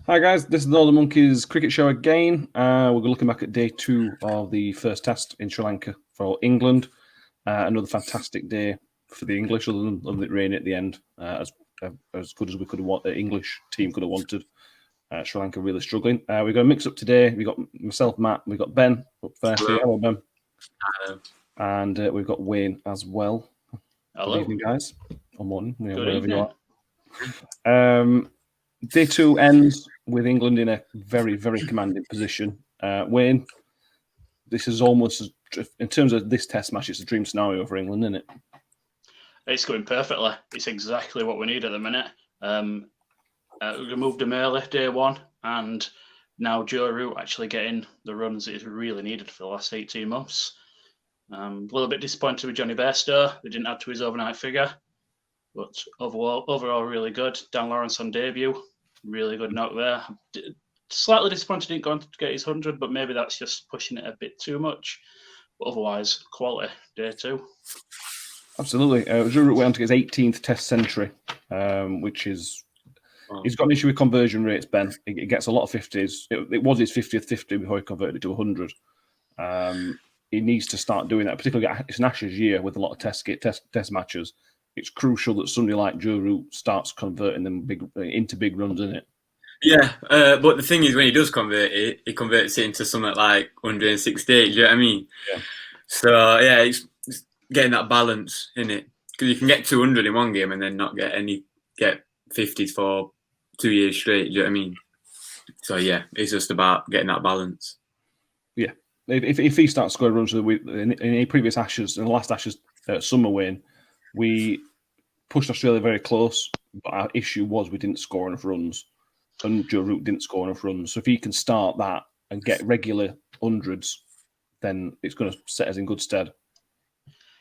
Hi guys, this is the Northern Monkeys cricket show again. We're looking back at day 2 of the first test in Sri Lanka for England. Another fantastic day for the English, other than it rained at the end, as good as we could have wanted. The English team could have wanted. Sri Lanka really struggling. We've got a mix-up today. We've got myself, Matt. We've got Ben up first. Hello, Ben. Hello. And we've got Wayne as well. Hello. Good evening, guys. Or morning, Good evening. You are. Day 2 ends with England in a very, very commanding position. Wayne, this is almost, in terms of this test match, it's a dream scenario for England, isn't it? It's going perfectly. It's exactly what we need at the minute. We moved him early, day 1, and now Joe Root actually getting the runs that he's really needed for the last 18 months. A little bit disappointed with Johnny Bairstow. They didn't add to his overnight figure. But overall, really good. Dan Lawrence on debut, really good knock there. Slightly disappointed he didn't go on to get his 100, but maybe that's just pushing it a bit too much. But otherwise, quality, day 2. Absolutely. Zuru went on to get his 18th test century, which is... He's got an issue with conversion rates, Ben. He gets a lot of 50s. It was his 50th 50 before he converted it to 100. He needs to start doing that, particularly it's an Ashes year with a lot of test matches. It's crucial that somebody like Joe Root starts converting them into big runs, isn't it? Yeah, but the thing is, when he does convert it, he converts it into something like 168. Do you know what I mean? Yeah. So yeah, it's getting that balance in it, because you can get 200 in one game and then not get 50s for 2 years straight. Do you know what I mean? So yeah, it's just about getting that balance. Yeah, if he starts scoring runs in any previous Ashes, in the last Ashes summer win, we pushed Australia very close, but our issue was we didn't score enough runs, and Joe Root didn't score enough runs. So if he can start that and get regular hundreds, then it's going to set us in good stead.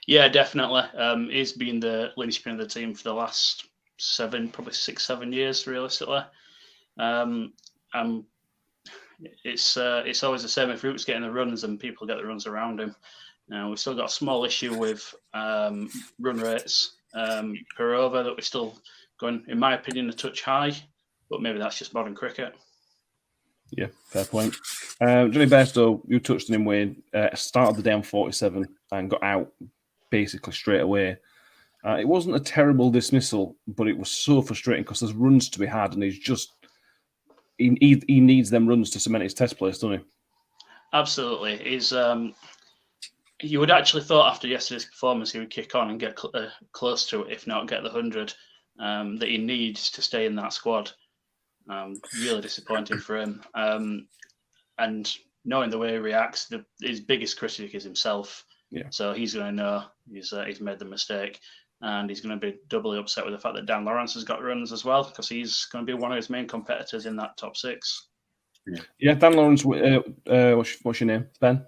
Yeah, definitely. He's been the linchpin of the team for the last 6-7 years, realistically. It's always the same. If Root's getting the runs, and people get the runs around him. Now we've still got a small issue with run rates per over that we're still going, in my opinion, a touch high, but maybe that's just modern cricket. Yeah, fair point. Johnny Bairstow, you touched on him, Wayne, started the day on 47 and got out basically straight away. It wasn't a terrible dismissal, but it was so frustrating because there's runs to be had, and he needs them runs to cement his test place, doesn't he? Absolutely. You would actually thought after yesterday's performance he would kick on and get close to it, if not get the 100, that he needs to stay in that squad. Really disappointing for him. And knowing the way he reacts, his biggest critic is himself. Yeah. So he's going to know he's made the mistake, and he's going to be doubly upset with the fact that Dan Lawrence has got runs as well, because he's going to be one of his main competitors in that top 6. Yeah, Dan Lawrence. What's your name? Ben?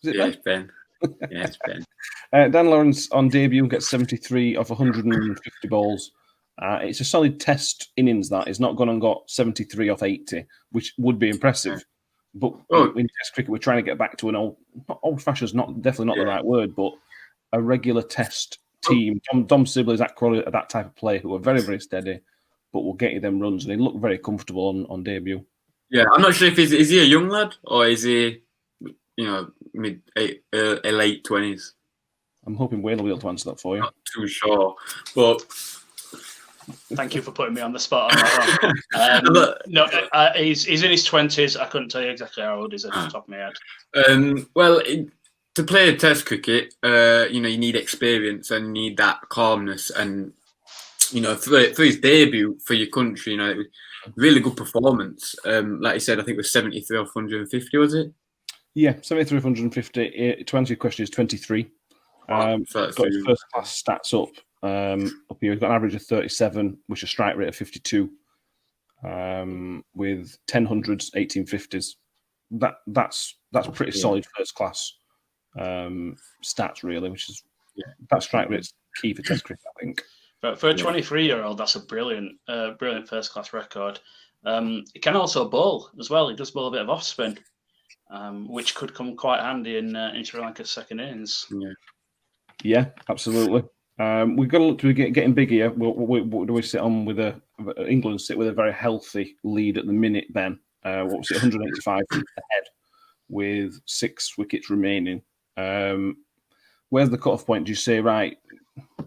Is it Ben? It's Ben. Yeah, it's Ben. Dan Lawrence on debut gets 73 off 150 balls. It's a solid test innings. That is not gone and got 73 off 80, which would be impressive. But in Test cricket, we're trying to get back to an old-fashioned, definitely not the right word, but a regular Test team. Dom Sibley's that type of player who are very, very steady, but will get you them runs, and he looked very comfortable on debut. Yeah, I'm not sure if is he a young lad or is he, late 20s. I'm hoping Wayne will be able to answer that for you. Not too sure, but. Thank you for putting me on the spot on that one. He's in his 20s. I couldn't tell you exactly how old he's at the top of my head. Well, to play Test cricket, you need experience and you need that calmness. And, for his debut for your country, it was really good performance. Like you said, I think it was 73 off 150, was it? Yeah, 73 off 150. To answer your question, is 23. Got his first class stats up. Up here, he's got an average of 37, which is a strike rate of 52, with 10 hundreds, 18 50s. That's pretty solid first class stats, really. Which is that strike rate's key for Test cricket, I think. But for a 23-year-old, that's a brilliant first class record. He can also bowl as well. He does bowl a bit of off spin, which could come quite handy in Sri Lanka's second innings. Yeah, absolutely. We've got to look to getting big here. What do we sit on with England sit with a very healthy lead at the minute, Ben? What was it, 185 ahead with 6 wickets remaining. Where's the cut-off point? Do you say, right,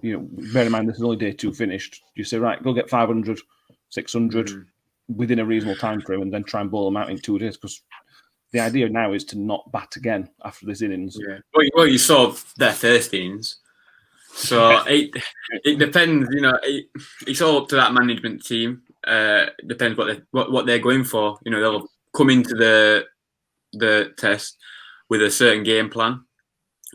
bear in mind this is only day 2 finished. Do you say, right, go get 500, 600 within a reasonable time frame and then try and bowl them out in 2 days? Because the idea now is to not bat again after this innings. Yeah. Well, you saw their first innings. So it depends, it's all up to that management team. Depends what they're going for. They'll come into the test with a certain game plan.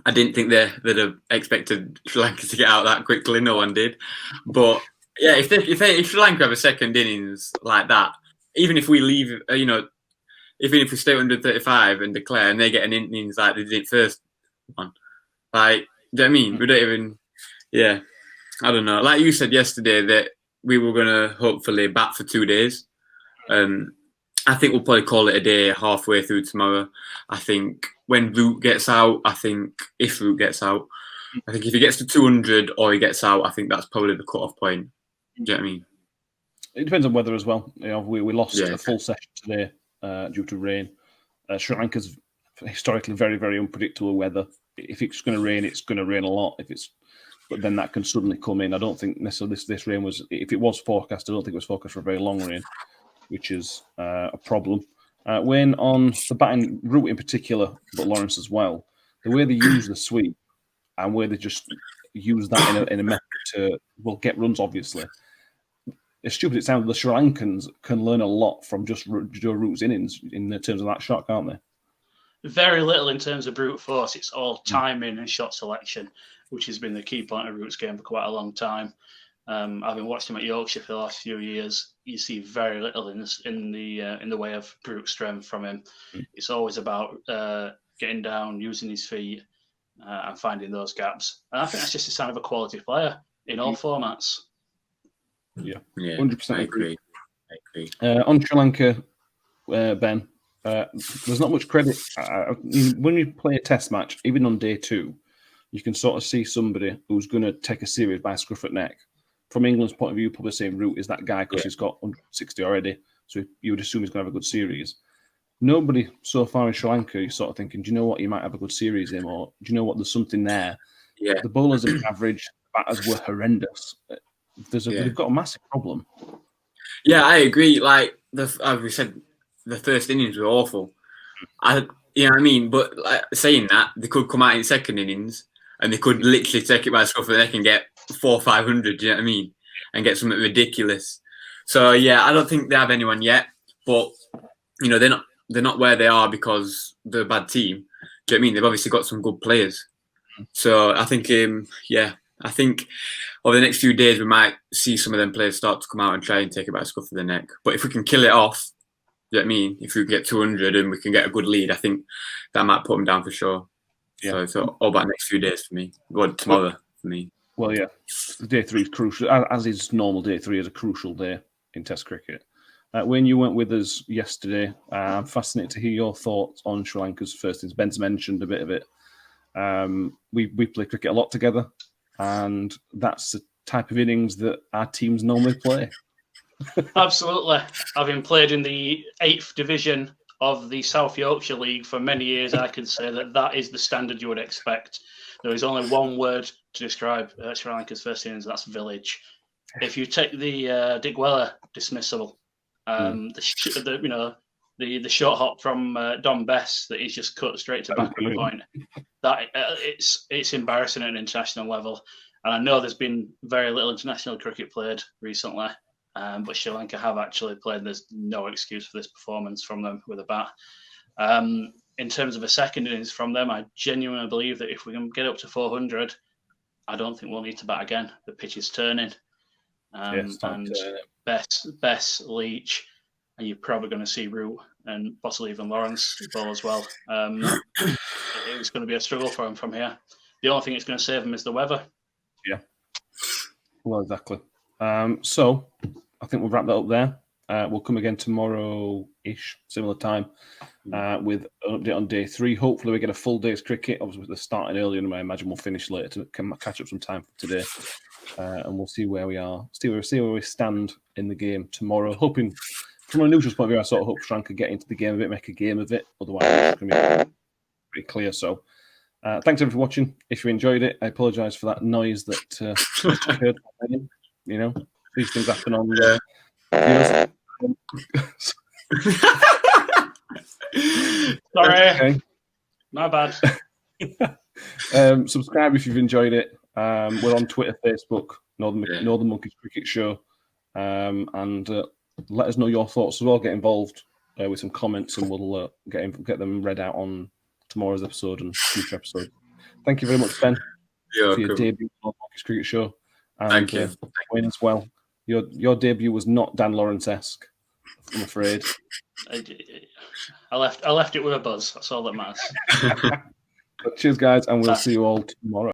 I didn't think they'd have expected Sri Lanka to get out that quickly. No one did. But yeah, if Sri Lanka have a second innings like that, even if we leave, even if we stay under 35 and declare, and they get an innings like they did first one, like, do you know what I mean? We don't even. Yeah, I don't know. Like you said yesterday that we were going to hopefully bat for 2 days. I think we'll probably call it a day halfway through tomorrow. I think when Root gets out, if Root gets out, if he gets to 200 or he gets out, I think that's probably the cut-off point. Do you know what I mean? It depends on weather as well. We lost a full session today due to rain. Sri Lanka's historically very, very unpredictable weather. If it's going to rain, it's going to rain a lot. But then that can suddenly come in. I don't think necessarily this rain was. If it was forecast, I don't think it was forecast for a very long rain, which is a problem. When on the batting route in particular, but Lawrence as well, the way they use the sweep and where they just use that in a method to get runs. Obviously, as stupid it sounds, the Sri Lankans can learn a lot from just Joe Root's innings in terms of that shot, can't they? Very little in terms of brute force. It's all timing and shot selection, which has been the key point of Root's game for quite a long time. Having watched him at Yorkshire for the last few years, you see very little in the way of brute strength from him. It's always about getting down, using his feet, and finding those gaps. And I think that's just a sign of a quality player in all formats. Yeah, 100%. I agree. On Sri Lanka, Ben, there's not much credit. When you play a test match, even on day 2, you can sort of see somebody who's going to take a series by scruff at neck. From England's point of view, probably the same route is that guy because he's got 160 already. So you would assume he's going to have a good series. Nobody so far in Sri Lanka is sort of thinking, do you know what, he might have a good series in, or do you know what, there's something there. Yeah. The bowlers are average, the batters were horrendous. They've got a massive problem. Yeah, I agree. Like as we said, the first innings were awful. You know what I mean? But saying that, they could come out in second innings and they could literally take it by the scruff of the neck and get 400 or 500. Do you know what I mean? And get something ridiculous. So yeah, I don't think they have anyone yet. But they're not where they are because they're a bad team. Do you know what I mean? They've obviously got some good players. So I think I think over the next few days we might see some of them players start to come out and try and take it by the scruff of the neck. But if we can kill it off, you know what I mean? If we get 200 and we can get a good lead, I think that might put them down for sure. Yeah. So all about the next few days for me. Well, tomorrow for me. Well, yeah. Day 3 is crucial, as is normal. Day 3 is a crucial day in Test cricket. When you went with us yesterday, I'm fascinated to hear your thoughts on Sri Lanka's first innings. Ben's mentioned a bit of it. We play cricket a lot together, and that's the type of innings that our teams normally play. Absolutely. Having played in the 8th division of the South Yorkshire League for many years, I can say that is the standard you would expect. There is only one word to describe Sri Lanka's first innings, and that's village. If you take the Dick Weller dismissal, the short hop from Don Bess that he's just cut straight to back point, that it's embarrassing at an international level. And I know there's been very little international cricket played recently. But Sri Lanka have actually played. There's no excuse for this performance from them with a bat. In terms of a second innings from them, I genuinely believe that if we can get up to 400, I don't think we'll need to bat again. The pitch is turning. And Bess, Leach, and you're probably going to see Root and possibly even Lawrence ball as well. It's going to be a struggle for him from here. The only thing that's going to save him is the weather. Yeah. Well, exactly. So I think we'll wrap that up there. We'll come again tomorrow-ish, similar time, with an update on day 3. Hopefully we get a full day's cricket. Obviously they're starting earlier, and I imagine we'll finish later to catch up some time for today. And we'll see where we are, see where we stand in the game tomorrow. Hoping, from a neutral's point of view, I sort of hope Sri Lanka get into the game a bit, make a game of it. Otherwise, it's going to be pretty clear. So, thanks everyone for watching. If you enjoyed it, I apologise for that noise that occurred. You know, these things happen on Sorry, okay. My bad. Subscribe if you've enjoyed it. We're on Twitter, Facebook, Northern Monkeys Cricket Show, and let us know your thoughts as well. Get involved with some comments, and we'll get them read out on tomorrow's episode and future episodes. Thank you very much, Ben, for your debut on Monkeys Cricket Show. And, thank you. Wayne as well. Your debut was not Dan Lawrence-esque, I'm afraid. I left it with a buzz. That's all that matters. But cheers, guys, and we'll see you all tomorrow.